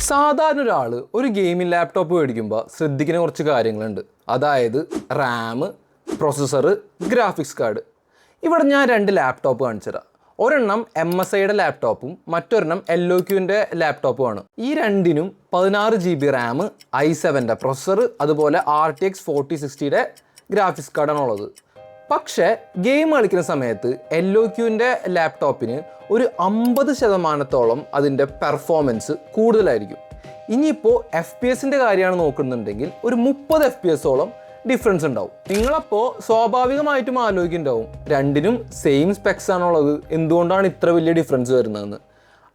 സാധാരണ ഒരാൾ ഒരു ഗെയിമിംഗ് ലാപ്ടോപ്പ് മേടിക്കുമ്പോൾ ശ്രദ്ധിക്കുന്ന കുറച്ച് കാര്യങ്ങളുണ്ട്. അതായത് റാം, പ്രൊസസ്സർ, ഗ്രാഫിക്സ് കാർഡ്. ഇവിടെ ഞാൻ രണ്ട് ലാപ്ടോപ്പ് കാണിച്ചു തരാം. ഒരെണ്ണം MSIയുടെ ലാപ്ടോപ്പും മറ്റൊരെണ്ണം LOQൻ്റെ ലാപ്ടോപ്പുമാണ്. ഈ രണ്ടിനും 16 GB റാം, i7ൻ്റെ പ്രൊസസ്സർ, അതുപോലെ RTX 4060യുടെ ഗ്രാഫിക്സ് കാർഡാണുള്ളത്. പക്ഷേ ഗെയിം കളിക്കുന്ന സമയത്ത് LOQൻ്റെ ലാപ്ടോപ്പിന് ഒരു 50% അതിൻ്റെ പെർഫോമൻസ് കൂടുതലായിരിക്കും. ഇനിയിപ്പോൾ FPS കാര്യമാണ് നോക്കുന്നുണ്ടെങ്കിൽ ഒരു 30 FPS ഡിഫറൻസ് ഉണ്ടാവും. നിങ്ങളപ്പോൾ സ്വാഭാവികമായിട്ടും ആലോചിക്കുന്നുണ്ടാവും രണ്ടിനും സെയിം സ്പെക്സ് ആണുള്ളത്, എന്തുകൊണ്ടാണ് ഇത്ര വലിയ ഡിഫറൻസ് വരുന്നതെന്ന്.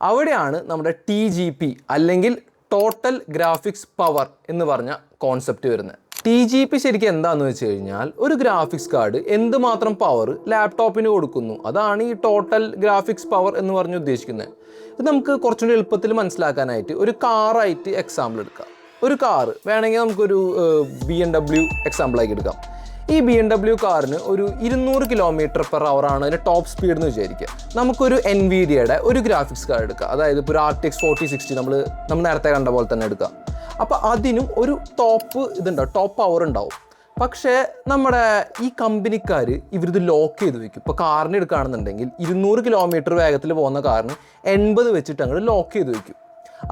അവിടെയാണ് നമ്മുടെ TGP അല്ലെങ്കിൽ ടോട്ടൽ ഗ്രാഫിക്സ് പവർ എന്ന് പറഞ്ഞ കോൺസെപ്റ്റ് വരുന്നത്. TGP ശരിക്കും എന്താണെന്ന് വെച്ച് കഴിഞ്ഞാൽ ഒരു ഗ്രാഫിക്സ് കാർഡ് എന്തുമാത്രം പവർ ലാപ്ടോപ്പിന് കൊടുക്കുന്നു, അതാണ് ഈ ടോട്ടൽ ഗ്രാഫിക്സ് പവർ എന്ന് പറഞ്ഞ് ഉദ്ദേശിക്കുന്നത്. ഇത് നമുക്ക് കുറച്ചുകൂടി എളുപ്പത്തിൽ മനസ്സിലാക്കാനായിട്ട് ഒരു കാറായിട്ട് എക്സാമ്പിൾ എടുക്കാം. ഒരു കാറ് വേണമെങ്കിൽ നമുക്കൊരു BMW എക്സാമ്പിളാക്കി എടുക്കാം. ഈ BMW കാറിന് ഒരു 200 km/h ആണ് അതിൻ്റെ ടോപ്പ് സ്പീഡ് എന്ന് വിചാരിക്കുക. നമുക്കൊരു NVIDIAയുടെ ഒരു ഗ്രാഫിക്സ് കാർഡ് എടുക്കാം, അതായത് ഇപ്പോൾ ഒരു RTX 4060 നമ്മൾ നേരത്തെ കണ്ട പോലെ തന്നെ എടുക്കാം. അപ്പോൾ അതിനും ഒരു ടോപ്പ് പവർ ഉണ്ടാവും. പക്ഷേ നമ്മുടെ ഈ കമ്പനിക്കാർ ഇവരിത് ലോക്ക് ചെയ്ത് വയ്ക്കും. ഇപ്പോൾ കാറിന് എടുക്കുകയാണെന്നുണ്ടെങ്കിൽ 200 km വേഗത്തിൽ പോകുന്ന കാറിന് 80 വെച്ചിട്ട് അങ്ങോട്ട് ലോക്ക് ചെയ്ത് വയ്ക്കും.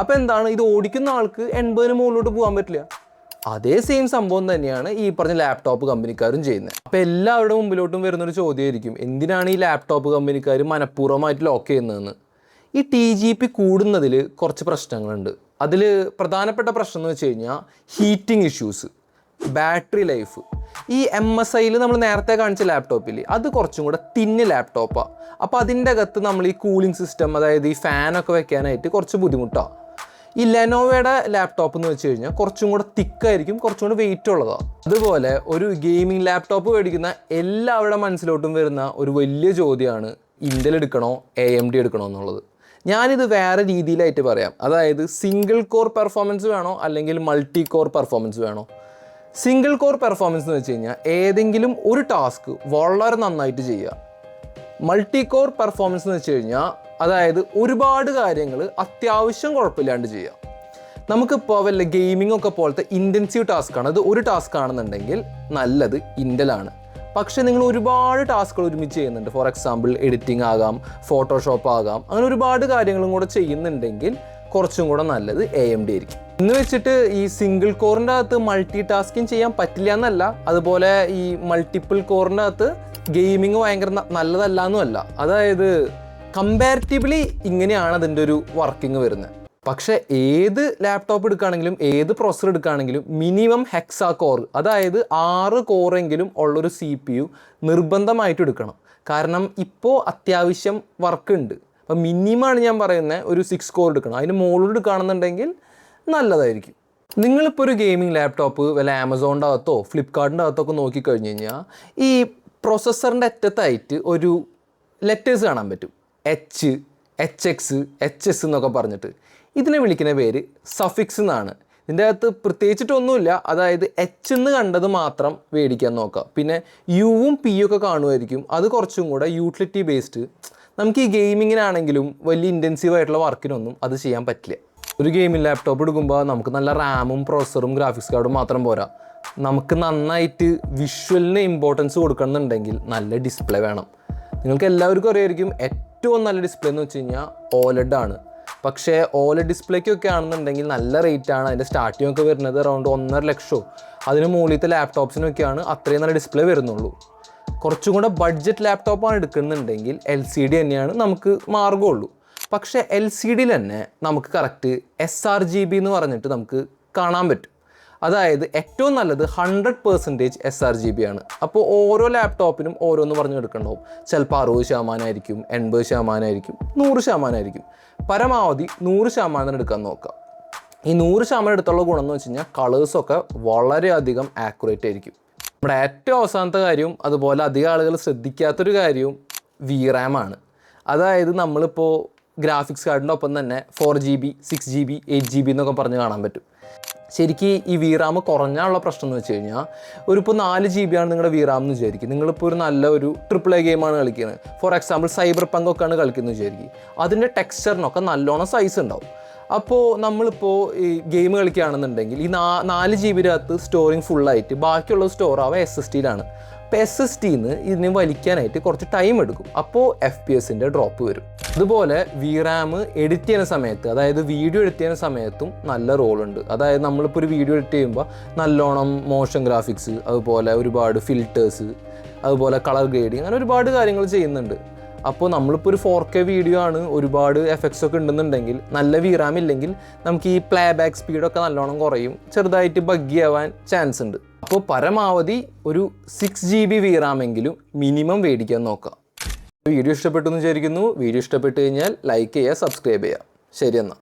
അപ്പോൾ എന്താണ്, ഇത് ഓടിക്കുന്ന ആൾക്ക് 80 മുകളിലോട്ട് പോകാൻ പറ്റില്ല. അതേ സെയിം സംഭവം തന്നെയാണ് ഈ പറഞ്ഞ ലാപ്ടോപ്പ് കമ്പനിക്കാരും ചെയ്യുന്നത്. അപ്പോൾ എല്ലാവരുടെ മുമ്പിലോട്ടും വരുന്നൊരു ചോദ്യമായിരിക്കും, എന്തിനാണ് ഈ ലാപ്ടോപ്പ് കമ്പനിക്കാർ മനഃപൂർവ്വമായിട്ട് ലോക്ക് ചെയ്യുന്നതെന്ന്. ഈ TGP കൂടുന്നതിൽ കുറച്ച് പ്രശ്നങ്ങളുണ്ട്. അതിൽ പ്രധാനപ്പെട്ട പ്രശ്നം എന്ന് വെച്ച് കഴിഞ്ഞാൽ ഹീറ്റിംഗ് ഇഷ്യൂസ്, ബാറ്ററി ലൈഫ്. ഈ MSIയിൽ നമ്മൾ നേരത്തെ കാണിച്ച ലാപ്ടോപ്പിൽ അത് കുറച്ചും കൂടെ തിന്ന് ലാപ്ടോപ്പാണ്. അപ്പോൾ അതിൻ്റെ അകത്ത് നമ്മൾ ഈ കൂളിംഗ് സിസ്റ്റം, അതായത് ഈ ഫാനൊക്കെ വെക്കാനായിട്ട് കുറച്ച് ബുദ്ധിമുട്ടാണ്. ഈ ലെനോവയുടെ ലാപ്ടോപ്പ് എന്ന് വെച്ച് കഴിഞ്ഞാൽ കുറച്ചും കൂടെ തിക്കായിരിക്കും, കുറച്ചും കൂടെ വെയിറ്റ് ഉള്ളതാണ്. അതുപോലെ ഒരു ഗെയിമിംഗ് ലാപ്ടോപ്പ് മേടിക്കുന്ന എല്ലാവരുടെ മനസ്സിലോട്ടും വരുന്ന ഒരു വലിയ ചോദ്യമാണ് ഇന്റൽ എടുക്കണോ AMD എടുക്കണോ എന്നുള്ളത്. ഞാനിത് വേറെ രീതിയിലായിട്ട് പറയാം. അതായത് സിംഗിൾ കോർ പെർഫോമൻസ് വേണോ അല്ലെങ്കിൽ മൾട്ടി കോർ പെർഫോമൻസ് വേണോ. സിംഗിൾ കോർ പെർഫോമൻസ് എന്ന് വെച്ച് കഴിഞ്ഞാൽ ഏതെങ്കിലും ഒരു ടാസ്ക് വളരെ നന്നായിട്ട് ചെയ്യുക. മൾട്ടി കോർ പെർഫോമൻസ് എന്ന് വെച്ച് കഴിഞ്ഞാൽ അതായത് ഒരുപാട് കാര്യങ്ങൾ അത്യാവശ്യം കുഴപ്പമില്ലാണ്ട് ചെയ്യുക. നമുക്കിപ്പോൾ വല്ല ഗെയിമിംഗ് ഒക്കെ പോലത്തെ ഇൻറ്റൻസീവ് ടാസ്ക്കാണ്, അത് ഒരു ടാസ്ക് ആണെന്നുണ്ടെങ്കിൽ നല്ലത് ഇൻ്റലാണ്. പക്ഷേ നിങ്ങൾ ഒരുപാട് ടാസ്കുകൾ ഒരുമിച്ച് ചെയ്യുന്നുണ്ട്, ഫോർ എക്സാമ്പിൾ എഡിറ്റിംഗ് ആകാം, ഫോട്ടോഷോപ്പ് ആകാം, അങ്ങനെ ഒരുപാട് കാര്യങ്ങളും കൂടെ ചെയ്യുന്നുണ്ടെങ്കിൽ കുറച്ചും കൂടെ നല്ലത് AMD ആയിരിക്കും. എന്ന് വെച്ചിട്ട് ഈ സിംഗിൾ കോറിൻ്റെ അകത്ത് മൾട്ടി ടാസ്കിങ് ചെയ്യാൻ പറ്റില്ല എന്നല്ല, അതുപോലെ ഈ മൾട്ടിപ്പിൾ കോറിൻ്റെ അകത്ത് ഗെയിമിങ് ഭയങ്കര നല്ലതല്ല എന്നുമല്ല. അതായത് കമ്പാരിറ്റീവ്ലി ഇങ്ങനെയാണ് അതിൻ്റെ ഒരു വർക്കിംഗ് വരുന്നത്. പക്ഷേ ഏത് ലാപ്ടോപ്പ് എടുക്കുകയാണെങ്കിലും ഏത് പ്രൊസസ്സർ എടുക്കുകയാണെങ്കിലും മിനിമം ഹെക്സാ കോർ, അതായത് 6 കോറെങ്കിലും ഉള്ളൊരു CPU നിർബന്ധമായിട്ട് എടുക്കണം. കാരണം ഇപ്പോൾ അത്യാവശ്യം വർക്ക് ഉണ്ട്. അപ്പോൾ മിനിമമാണ് ഞാൻ പറയുന്നത് ഒരു 6 കോർ എടുക്കണം. അതിന് മുകളിൽ എടുക്കുകയാണെന്നുണ്ടെങ്കിൽ നല്ലതായിരിക്കും. നിങ്ങളിപ്പോൾ ഒരു ഗെയിമിംഗ് ലാപ്ടോപ്പ് വല്ല ആമസോണിൻ്റെ അകത്തോ ഫ്ലിപ്കാർട്ടിൻ്റെ അകത്തൊക്കെ നോക്കിക്കഴിഞ്ഞ് കഴിഞ്ഞാൽ ഈ പ്രൊസസ്സറിൻ്റെ അറ്റത്തായിട്ട് ഒരു ലെറ്റേഴ്സ് കാണാൻ പറ്റും, HX, HS എന്നൊക്കെ പറഞ്ഞിട്ട്. ഇതിനെ വിളിക്കുന്ന പേര് സഫിക്സ് എന്നാണ്. ഇതിൻ്റെ അകത്ത് പ്രത്യേകിച്ചിട്ടൊന്നുമില്ല, അതായത് H എന്ന് കണ്ടത് മാത്രം മേടിക്കാൻ നോക്കുക. പിന്നെ Uവും P ഒക്കെ കാണുമായിരിക്കും, അത് കുറച്ചും കൂടെ യൂട്ടിലിറ്റി ബേസ്ഡ്. നമുക്ക് ഈ ഗെയിമിങ്ങിനാണെങ്കിലും വലിയ ഇൻറ്റൻസീവായിട്ടുള്ള വർക്കിനൊന്നും അത് ചെയ്യാൻ പറ്റില്ല. ഒരു ഗെയിമിംഗ് ലാപ്ടോപ്പ് എടുക്കുമ്പോൾ നമുക്ക് നല്ല റാമും പ്രൊസസ്സറും ഗ്രാഫിക്സ് കാർഡും മാത്രം പോരാ, നമുക്ക് നന്നായിട്ട് വിഷ്വലിന് ഇമ്പോർട്ടൻസ് കൊടുക്കണമെന്നുണ്ടെങ്കിൽ നല്ല ഡിസ്പ്ലേ വേണം. നിങ്ങൾക്ക് എല്ലാവർക്കും അറിയായിരിക്കും ഏറ്റവും നല്ല ഡിസ്പ്ലേ എന്ന് വെച്ച് കഴിഞ്ഞാൽ OLED ആണ്. പക്ഷേ OLED ഡിസ്പ്ലേക്കൊക്കെ ആണെന്നുണ്ടെങ്കിൽ നല്ല റേറ്റാണ്. അതിൻ്റെ സ്റ്റാർട്ടിംഗ് ഒക്കെ വരുന്നത് അറൗണ്ട് 1.5 ലക്ഷം. അതിന് മുകളിലത്തെ ലാപ്ടോപ്സിനൊക്കെയാണ് അത്രയും നല്ല ഡിസ്പ്ലേ വരുന്നുള്ളൂ. കുറച്ചും കൂടെ ബഡ്ജറ്റ് ലാപ്ടോപ്പാണ് എടുക്കുന്നുണ്ടെങ്കിൽ LCD തന്നെയാണ് നമുക്ക് മാർഗമുള്ളൂ. പക്ഷേ LCDയിൽ തന്നെ നമുക്ക് കറക്റ്റ് sRGB എന്ന് പറഞ്ഞിട്ട് നമുക്ക് കാണാൻ പറ്റും. അതായത് ഏറ്റവും നല്ലത് 100% sRGB ആണ്. അപ്പോൾ ഓരോ ലാപ്ടോപ്പിനും ഓരോന്ന് പറഞ്ഞ് എടുക്കണ്ടാവും. ചിലപ്പോൾ 60% ആയിരിക്കും, 80% 100% ആയിരിക്കും. പരമാവധി 100% എടുക്കാൻ നോക്കാം. ഈ 100% എടുത്തുള്ള ഗുണം എന്ന് വെച്ച് കഴിഞ്ഞാൽ കളേഴ്സൊക്കെ വളരെയധികം ആക്യുറേറ്റ് ആയിരിക്കും. നമ്മുടെ ഏറ്റവും അവസാനത്തെ കാര്യവും അതുപോലെ അധികം ആളുകൾ ശ്രദ്ധിക്കാത്തൊരു കാര്യവും VRAM ആണ്. അതായത് നമ്മളിപ്പോൾ ഗ്രാഫിക്സ് കാർഡിൻ്റെ ഒപ്പം തന്നെ 4GB, 6GB, 8GB എന്നൊക്കെ പറഞ്ഞ് കാണാൻ പറ്റും. ശരിക്കും ഈ VRAM കുറഞ്ഞാലുള്ള പ്രശ്നം എന്ന് വെച്ച് കഴിഞ്ഞാൽ ഇപ്പോൾ 4GB ആണ് നിങ്ങളുടെ VRAM എന്ന് വിചാരിക്കും. നിങ്ങളിപ്പോൾ ഒരു നല്ല ഒരു AAA ഗെയിമാണ് കളിക്കുന്നത്, ഫോർ എക്സാമ്പിൾ സൈബർ പങ്ക് ഒക്കെയാണ് കളിക്കുന്നത് വിചാരിക്കും. അതിൻ്റെ ടെക്സ്ചറിനൊക്കെ നല്ലോണം സൈസ് ഉണ്ടാവും. അപ്പോൾ നമ്മളിപ്പോൾ ഈ ഗെയിം കളിക്കുകയാണെന്നുണ്ടെങ്കിൽ ഈ 4 GB സ്റ്റോറിങ് ഫുള്ളായിട്ട് ബാക്കിയുള്ള സ്റ്റോർ ആവുക SSDയിലാണ്. അപ്പോൾ SSDന്ന് ഇതിനെ വലിക്കാനായിട്ട് കുറച്ച് ടൈം എടുക്കും. അപ്പോൾ FPSൻ്റെ ഡ്രോപ്പ് വരും. അതുപോലെ VRAM എഡിറ്റ് ചെയ്യുന്ന സമയത്ത്, അതായത് വീഡിയോ എഡിറ്റ് ചെയ്യുന്ന സമയത്തും നല്ല റോളുണ്ട്. അതായത് നമ്മളിപ്പോൾ ഒരു വീഡിയോ എഡിറ്റ് ചെയ്യുമ്പോൾ നല്ലോണം മോഷൻ ഗ്രാഫിക്സ്, അതുപോലെ ഒരുപാട് ഫിൽറ്റേഴ്സ്, അതുപോലെ കളർ ഗ്രേഡിങ്, അങ്ങനെ ഒരുപാട് കാര്യങ്ങൾ ചെയ്യുന്നുണ്ട്. അപ്പോൾ നമ്മളിപ്പോൾ ഒരു 4K വീഡിയോ ആണ്, ഒരുപാട് എഫക്ട്സ് ഒക്കെ ഉണ്ടെന്നുണ്ടെങ്കിൽ നല്ല VRAM ഇല്ലെങ്കിൽ നമുക്ക് ഈ പ്ലേ ബാക്ക് സ്പീഡൊക്കെ നല്ലോണം കുറയും, ചെറുതായിട്ട് ബഗ്ഗി ആവാൻ ചാൻസ് ഉണ്ട്. അപ്പോൾ പരമാവധി ഒരു 6 GB VRAM എങ്കിലും മിനിമം മേടിക്കാൻ നോക്കാം. വീഡിയോ ഇഷ്ടപ്പെട്ടു എന്ന് വിചാരിക്കുന്നു. വീഡിയോ ഇഷ്ടപ്പെട്ട് കഴിഞ്ഞാൽ ലൈക്ക് ചെയ്യുക, സബ്സ്ക്രൈബ് ചെയ്യുക. ശരി എന്നാൽ.